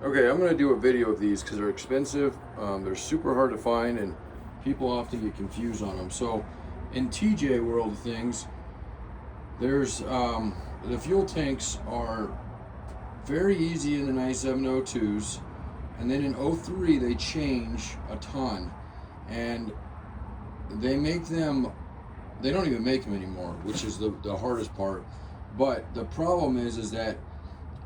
Okay, I'm gonna do a video of these because they're expensive. They're super hard to find, and people often get confused on them. So, in TJ world of things, there's the fuel tanks are very easy in the 9702s, and then in '03 they change a ton, and they make them. They don't even make them anymore, which is the hardest part. But the problem is that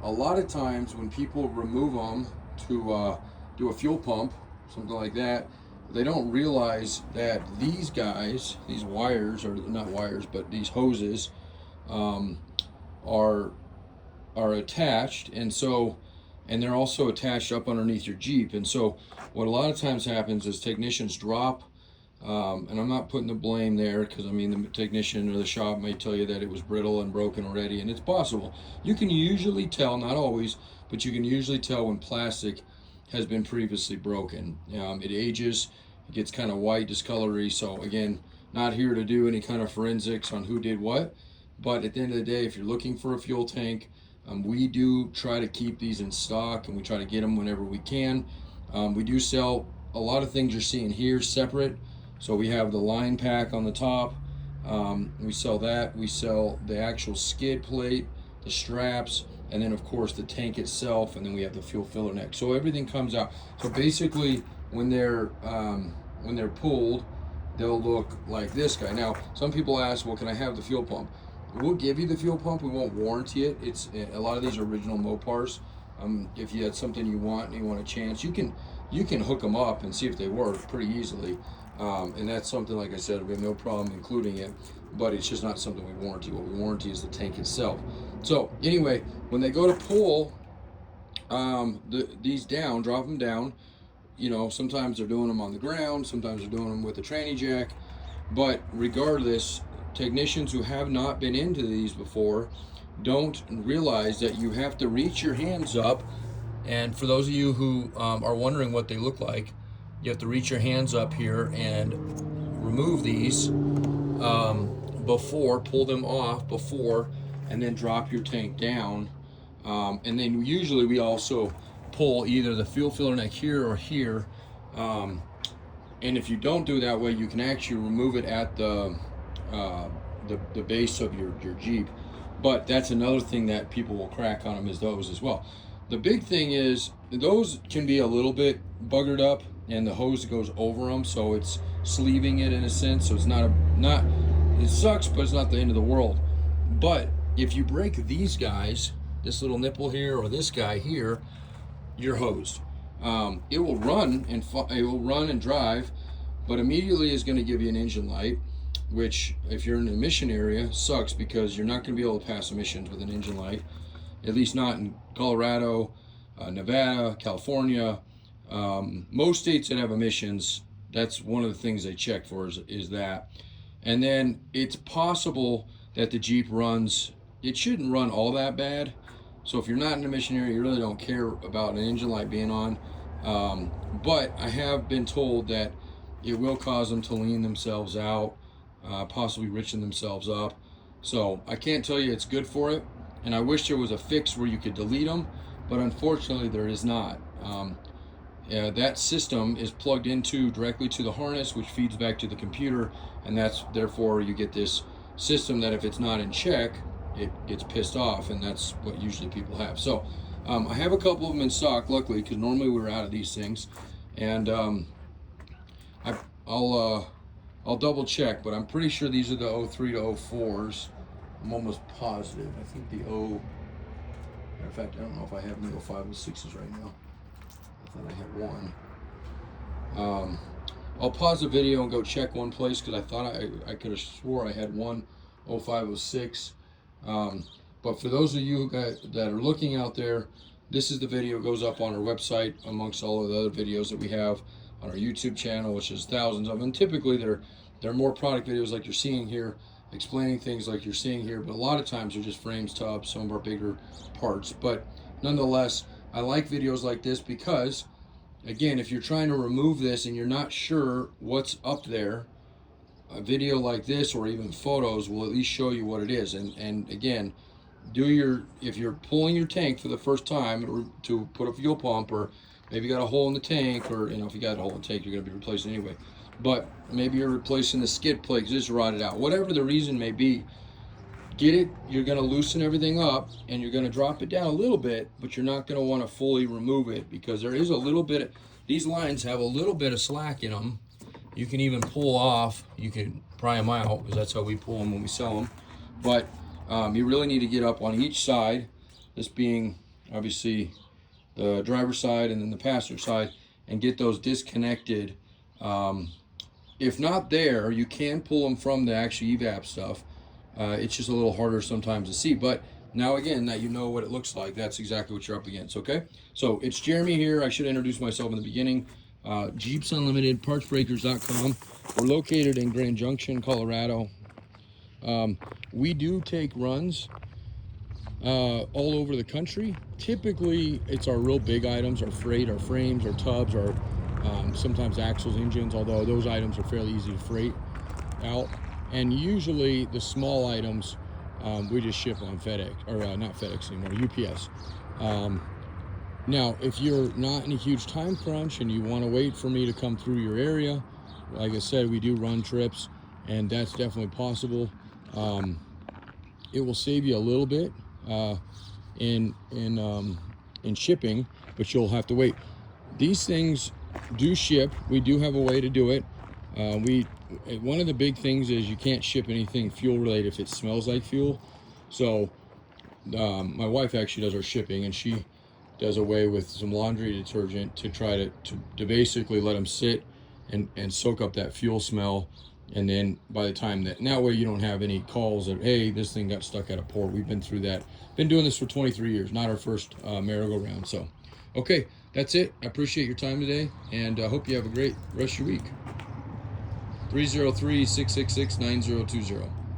a lot of times when people remove them to do a fuel pump, something like that, they don't realize that these guys, these wires, or not wires, but these hoses, um, are attached, and they're also attached up underneath your Jeep. And so, what a lot of times happens is technicians drop. And I'm not putting the blame there because I mean the technician or the shop may tell you that it was brittle and broken already, and it's possible. You can usually tell, not always, but you can usually tell when plastic has been previously broken. It ages, it gets kind of white, discolory. So again, not here to do any kind of forensics on who did what, but at the end of the day, if you're looking for a fuel tank, we do try to keep these in stock, and we try to get them whenever we can. We do sell a lot of things you're seeing here separate. So we have the line pack on the top. We sell that. We sell the actual skid plate, the straps, and then of course the tank itself, and then we have the fuel filler neck. So everything comes out. So basically, when they're pulled, they'll look like this guy. Now, some people ask, well, can I have the fuel pump? We'll give you the fuel pump. We won't warranty it. It's a lot of these are original Mopars. If you had something you want and you want a chance, you can hook them up and see if they work pretty easily. And that's something, like I said, we have no problem including it, but it's just not something we warranty. What we warranty is the tank itself. So anyway, when they go to pull these down, drop them down, sometimes they're doing them on the ground, sometimes they're doing them with a tranny jack, but regardless, technicians who have not been into these before don't realize that you have to reach your hands up. And for those of you who are wondering what they look like, you have to reach your hands up here and remove these pull them off before, and then drop your tank down. And then usually we also pull either the fuel filler neck here or here. And if you don't do it that way, you can actually remove it at the base of your Jeep. But that's another thing that people will crack on them, is those as well. The big thing is those can be a little bit buggered up, and the hose goes over them, so it's sleeving it in a sense. So it's not it sucks, but it's not the end of the world. But if you break these guys, this little nipple here or this guy here, you're hosed. It will run and drive, but immediately is going to give you an engine light, which if you're in an emission area sucks, because you're not going to be able to pass emissions with an engine light, at least not in Colorado, Nevada, California. Most states that have emissions, that's one of the things they check for is that. And then it's possible that the Jeep runs, it shouldn't run all that bad. So if you're not in an emission area, you really don't care about an engine light being on. But I have been told that it will cause them to lean themselves out, possibly richen themselves up. So I can't tell you it's good for it. And I wish there was a fix where you could delete them, but unfortunately there is not. That system is plugged into directly to the harness, which feeds back to the computer, and that's therefore you get this system that if it's not in check, it gets pissed off, and that's what usually people have. So I have a couple of them in stock, luckily, because normally we're out of these things, and I'll double check, but I'm pretty sure these are the '03 to '04s. I'm almost positive. I think the matter of fact, I don't know if I have the '05 and '06s right now. I thought I had one. I'll pause the video and go check one place, because I thought I could have swore I had one '05 '06. But for those of you that are looking out there, this is the video. It goes up on our website amongst all of the other videos that we have on our YouTube channel, which is thousands of them. And typically they're more product videos like you're seeing here, explaining things like you're seeing here, but a lot of times they're just frames, tubs, some of our bigger parts. But nonetheless, I like videos like this because, again, if you're trying to remove this and you're not sure what's up there, a video like this or even photos will at least show you what it is. And again, if you're pulling your tank for the first time to put a fuel pump, or maybe you got a hole in the tank, or if you got a hole in the tank, you're going to be replacing anyway. But maybe you're replacing the skid plate because it's rotted out. Whatever the reason may be, get it. You're going to loosen everything up and you're going to drop it down a little bit, but you're not going to want to fully remove it because there is a little bit. These lines have a little bit of slack in them. You can even pull off. You can pry them out because that's how we pull them when we sell them. But you really need to get up on each side, this being obviously the driver's side and then the passenger side, and get those disconnected. If not there, you can pull them from the actual evap stuff. It's just a little harder sometimes to see, but now again that you know what it looks like, that's exactly what you're up against. Okay, so it's Jeremy here. I should introduce myself in the beginning. Jeeps Unlimited, partsbreakers.com. We're located in Grand Junction, Colorado. We do take runs all over the country. Typically, it's our real big items, our freight, our frames, our tubs, our sometimes axles, engines, although those items are fairly easy to freight out. And usually the small items we just ship on FedEx, or not FedEx anymore, UPS. Now, if you're not in a huge time crunch and you want to wait for me to come through your area, like I said, we do run trips, and that's definitely possible. It will save you a little bit in shipping, but you'll have to wait. These things do ship. We do have a way to do it. One of the big things is you can't ship anything fuel related if it smells like fuel. So my wife actually does our shipping, and she does away with some laundry detergent to try to basically let them sit and soak up that fuel smell. And then by the time that way you don't have any calls that, hey, this thing got stuck at a port. We've been through that. Been doing this for 23 years, not our first merry-go-round. So, okay, that's it. I appreciate your time today, and I hope you have a great rest of your week. 303-666-9020.